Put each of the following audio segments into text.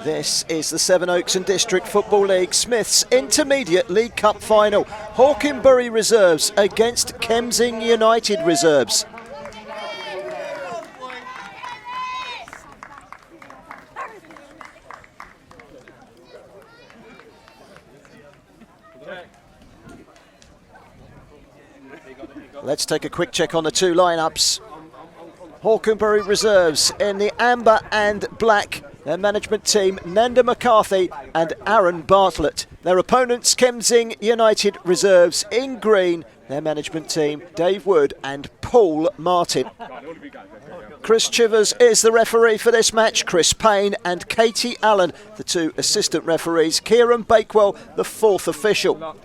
This is the Sevenoaks and District Football League Smiths Intermediate League Cup Final. Hawkenbury reserves against Kemsing United reserves. Let's take a quick check on the two lineups. Hawkenbury reserves in the amber and black. Their management team, Nanda McCarthy and Aaron Bartlett. Their opponents, Kemsing United reserves in green. Their management team, Dave Wood and Paul Martin. Chris Chivers is the referee for this match. Chris Payne and Katie Allen, the two assistant referees. Kieran Bakewell, the fourth official.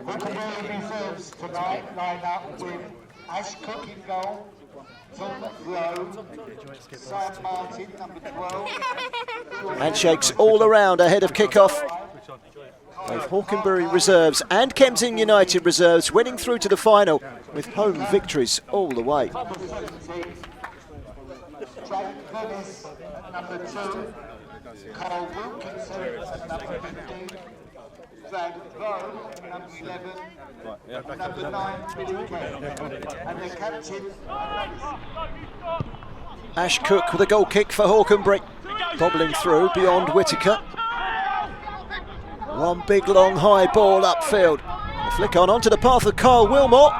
Hawkenbury reserves tonight line up with Ash Cook in goal, Tom Lowe, Sam Martin, number 12. Handshakes all around ahead of kick-off. Both Hawkenbury reserves and Kemsing United reserves winning through to the final with home victories all the way. Jake Dennis, number 2. Carl Wilkinson, number 15. Van Rowe, number 11, number 9, Billy Kane, and the captain. Ash Cook with a goal kick for Hawkenbury, bobbling through beyond Whittaker. One big long high ball upfield. The flick onto the path of Carl Wilmore,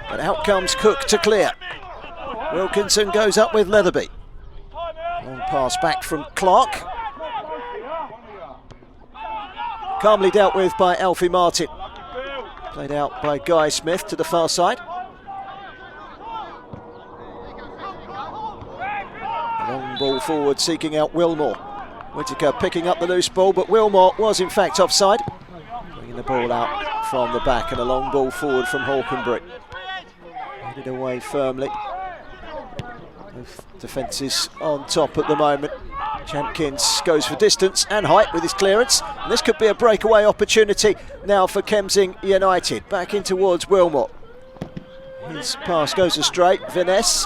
but out comes Cook to clear. Wilkinson goes up with Leatherby. Long pass back from Clark. Calmly dealt with by Alfie Martin. Played out by Guy Smith to the far side. A long ball forward seeking out Wilmore. Whittaker picking up the loose ball, but Wilmore was in fact offside. Bringing the ball out from the back and a long ball forward from Hawkenbury. Headed away firmly. Both defences on top at the moment. Champkins goes for distance and height with his clearance. And this could be a breakaway opportunity now for Kemsing United. Back in towards Wilmore. His pass goes astray. Viness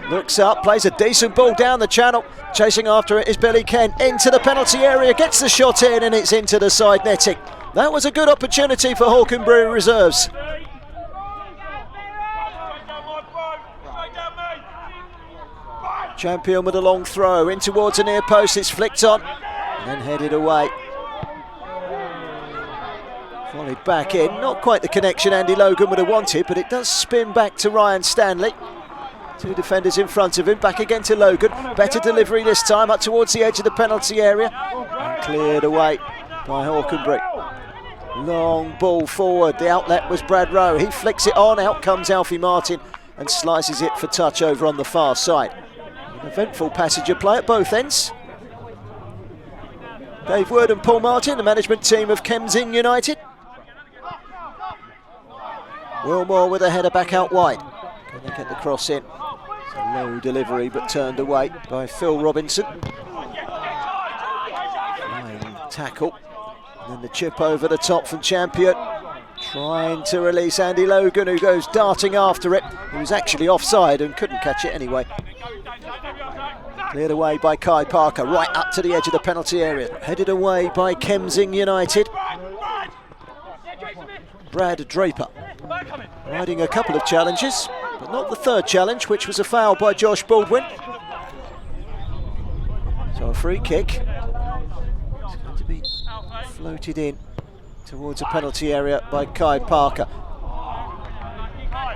looks up, plays a decent ball down the channel. Chasing after it is Billy Kent into the penalty area, gets the shot in and it's into the side netting. That was a good opportunity for Hawkenbury reserves. Champion with a long throw in towards a near post, it's flicked on and then headed away. Volleyed back in, not quite the connection Andy Logan would have wanted, but it does spin back to Ryan Stanley. Two defenders in front of him, back again to Logan. Better delivery this time, up towards the edge of the penalty area. And cleared away by Hawkenbury. Long ball forward, the outlet was Brad Rowe. He flicks it on, out comes Alfie Martin and slices it for touch over on the far side. An eventful passage of play at both ends. Dave Wood and Paul Martin, the management team of Kemsing United. Wilmore with a header back out wide. Can they get the cross in? It's a low delivery but turned away by Phil Robinson. Flying tackle. And then the chip over the top from Champion. Trying to release Andy Logan, who goes darting after it. He was actually offside and couldn't catch it anyway. Cleared away by Kai Parker, right up to the edge of the penalty area. Headed away by Kemsing United. Brad Draper riding a couple of challenges, but not the third challenge, which was a foul by Josh Baldwin. So a free kick. It's going to be floated in towards a penalty area by Kai Parker.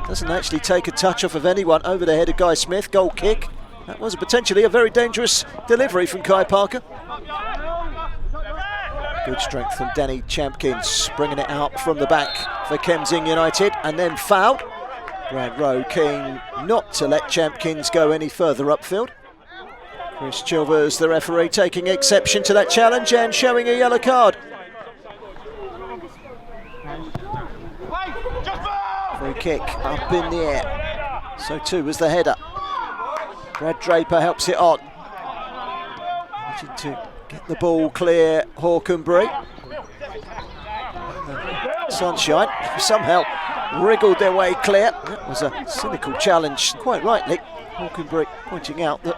Doesn't actually take a touch off of anyone, over the head of Guy Smith. Goal kick. That was potentially a very dangerous delivery from Kai Parker. Good strength from Danny Champkins, bringing it out from the back for Kemsing United, and then fouled. Brad Rowe keen not to let Champkins go any further upfield. Chris Chilvers, the referee, taking exception to that challenge and showing a yellow card. Free kick up in the air. So too was the header. Brad Draper helps it on. Wanting to get the ball clear, Hawkenbury. Sunshine somehow wriggled their way clear. That was a cynical challenge, quite rightly. Hawkenbury pointing out that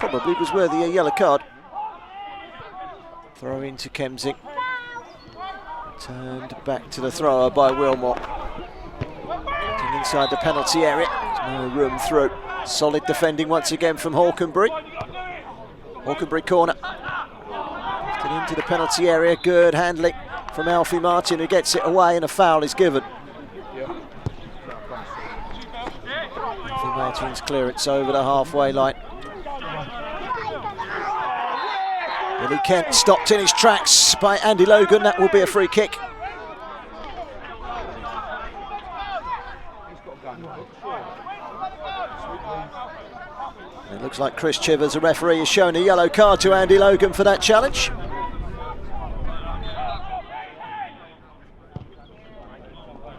probably was worthy a yellow card. Throw into Kemsing. Turned back to the thrower by Wilmot. Getting inside the penalty area. There's no room through. Solid defending once again from Hawkenbury. Hawkenbury corner. Lifted into the penalty area. Good handling from Alfie Martin, who gets it away, and a foul is given. Alfie Martin's clearance over the halfway line. Billy Kent stopped in his tracks by Andy Logan. That will be a free kick. It looks like Chris Chivers, the referee, has shown a yellow card to Andy Logan for that challenge.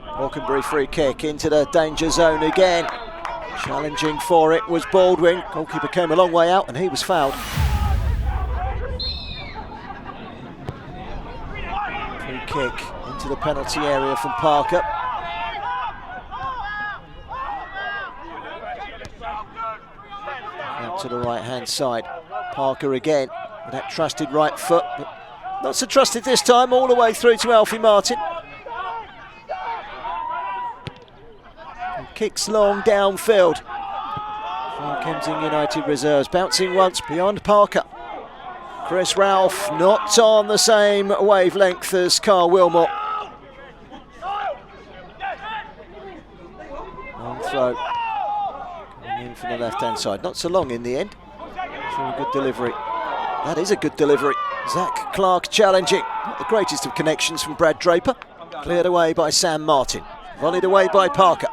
Hawkenbury free kick into the danger zone again. Challenging for it was Baldwin. Goalkeeper came a long way out and he was fouled. Free kick into the penalty area from Parker. Out to the right hand side. Parker again with that trusted right foot, but not so trusted this time, all the way through to Alfie Martin. And kicks long downfield for Kemsing United reserves, bouncing once beyond Parker. Chris Ralph not on the same wavelength as Carl Wilmot. Long throw. Coming in from the left-hand side. Not so long in the end. For a good delivery. That is a good delivery. Zach Clark challenging. Not the greatest of connections from Brad Draper. Cleared away by Sam Martin. Volleyed away by Parker.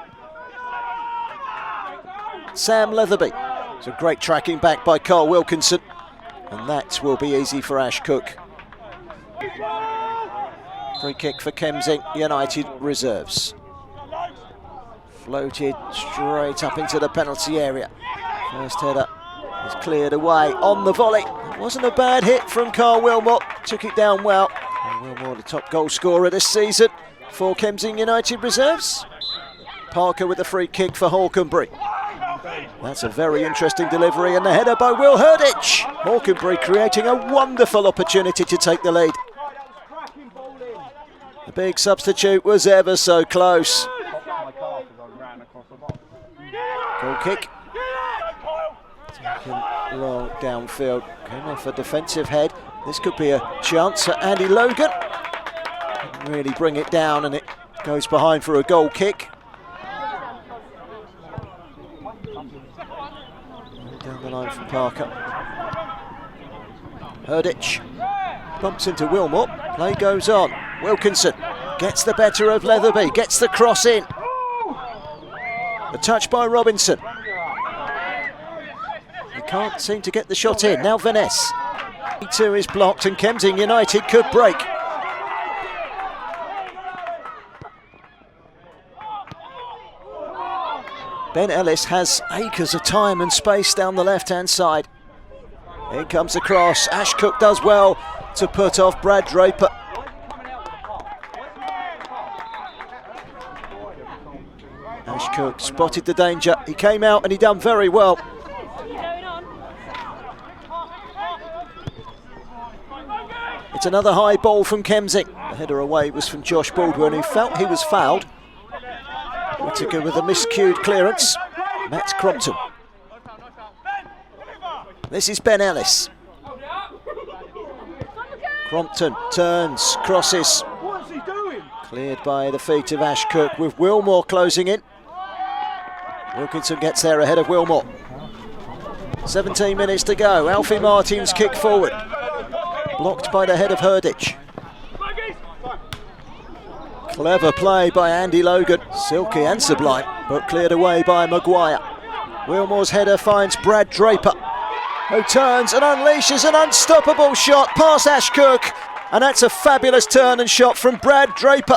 Sam Leatherby. So great tracking back by Carl Wilkinson. And that will be easy for Ash Cook. Free kick for Kemsing United reserves. Floated straight up into the penalty area. First header is cleared away on the volley. It wasn't a bad hit from Carl Wilmot. Took it down well. And Wilmot, the top goal scorer this season for Kemsing United reserves. Parker with the free kick for Hawkenbury. That's a very interesting delivery, and the header by Will Herditch. Hawkenbury creating a wonderful opportunity to take the lead. The big substitute was ever so close. Goal kick. Taken long downfield. Came off a defensive head. This could be a chance for Andy Logan. Didn't really bring it down, and it goes behind for a goal kick. Down the line from Parker. Herditch bumps into Wilmot. Play goes on. Wilkinson gets the better of Leatherby. Gets the cross in. The touch by Robinson. He can't seem to get the shot in. Now Vaness. E2 is blocked and Kemsing United could break. Ben Ellis has acres of time and space down the left-hand side. Here comes the cross. Ash Cook does well to put off Brad Draper. Ash Cook spotted the danger. He came out and he done very well. It's another high ball from Kemsing. The header away was from Josh Baldwin, who felt he was fouled. Whittaker with a miscued clearance. Matt Crompton. This is Ben Ellis. Crompton turns, crosses. Cleared by the feet of Ash Cook, with Wilmore closing in. Wilkinson gets there ahead of Wilmore. 17 minutes to go. Alfie Martin's kick forward. Blocked by the head of Herditch. Clever play by Andy Logan. Silky and sublime, but cleared away by Maguire. Wilmore's header finds Brad Draper, who turns and unleashes an unstoppable shot past Ash Cook. And that's a fabulous turn and shot from Brad Draper.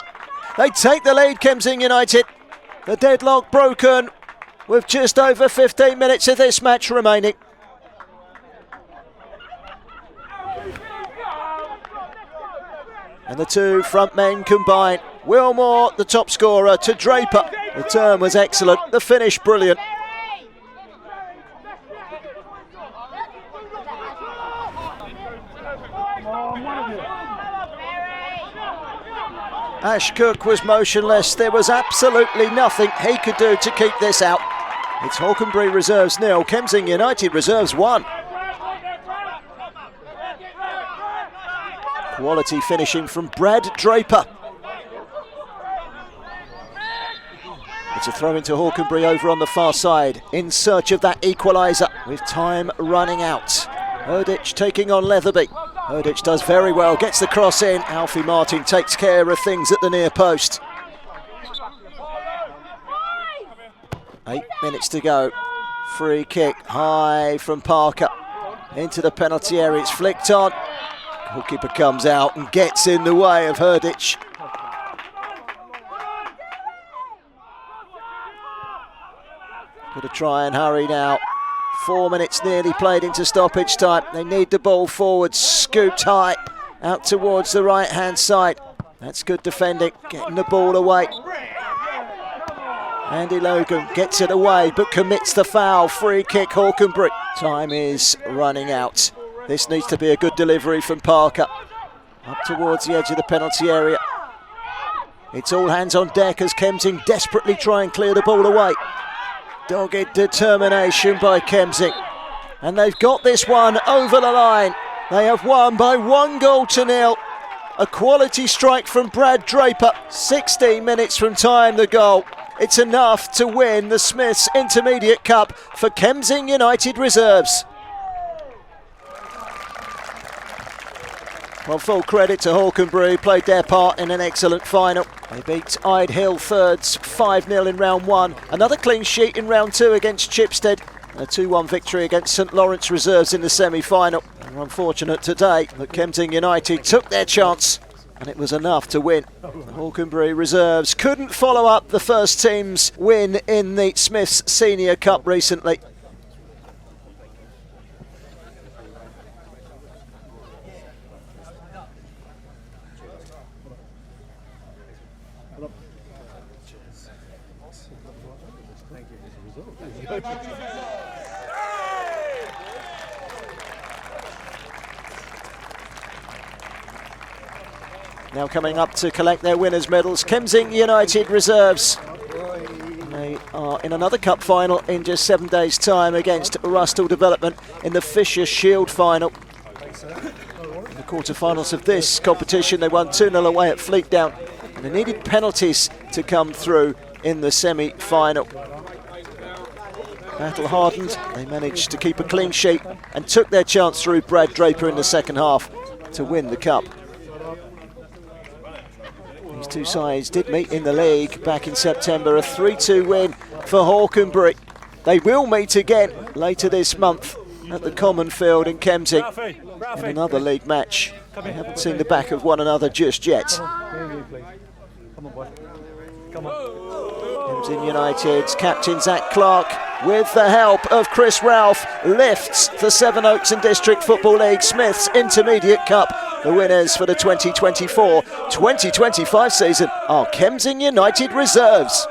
They take the lead, Kemsing United. The deadlock broken with just over 15 minutes of this match remaining. And the two front men combine. Wilmore, the top scorer, to Draper. The turn was excellent, the finish brilliant. Ash Cook was motionless. There was absolutely nothing he could do to keep this out. It's Hawkenbury reserves 0, Kemsing United reserves 1. Quality finishing from Brad Draper. It's a throw into Hawkenbury over on the far side, in search of that equaliser, with time running out. Herditch taking on Leatherby. Herditch does very well, gets the cross in. Alfie Martin takes care of things at the near post. 8 minutes to go. Free kick high from Parker into the penalty area. It's flicked on. Goalkeeper comes out and gets in the way of Herditch. Got to try and hurry now. 4 minutes nearly played into stoppage time. They need the ball forward, scooped high out towards the right hand side. That's good defending, getting the ball away. Andy Logan gets it away but commits the foul. Free kick Hawkenbury. Time is running out. This needs to be a good delivery from Parker. Up towards the edge of the penalty area. It's all hands on deck as Kemsing desperately try and clear the ball away. Dogged determination by Kemsing. And they've got this one over the line. They have won by 1-0. A quality strike from Brad Draper. 16 minutes from time, the goal. It's enough to win the Smiths Intermediate Cup for Kemsing United reserves. Well, full credit to Hawkenbury, played their part in an excellent final. They beat Ide Hill Thirds 5-0 in round 1. Another clean sheet in round 2 against Chipstead. A 2-1 victory against St Lawrence reserves in the semi-final. They're unfortunate today that Kemsing United took their chance and it was enough to win. The Hawkenbury reserves couldn't follow up the first team's win in the Smiths Senior Cup recently. Now coming up to collect their winners' medals, Kemsing United reserves. They are in another cup final in just 7 days' time against Rustle Development in the Fisher Shield final. In the quarter-finals of this competition, they won 2-0 away at Fleetdown, and they needed penalties to come through in the semi-final. Battle hardened, they managed to keep a clean sheet and took their chance through Brad Draper in the second half to win the cup. These two sides did meet in the league back in September, a 3-2 win for Hawkenbury. They will meet again later this month at the Common Field in Kemsing in another league match. They haven't seen the back of one another just yet. Kemsing United's captain Zach Clark, with the help of Chris Ralph, lifts the Sevenoaks and District Football League Smiths Intermediate Cup. The winners for the 2024-2025 season are Kemsing United reserves.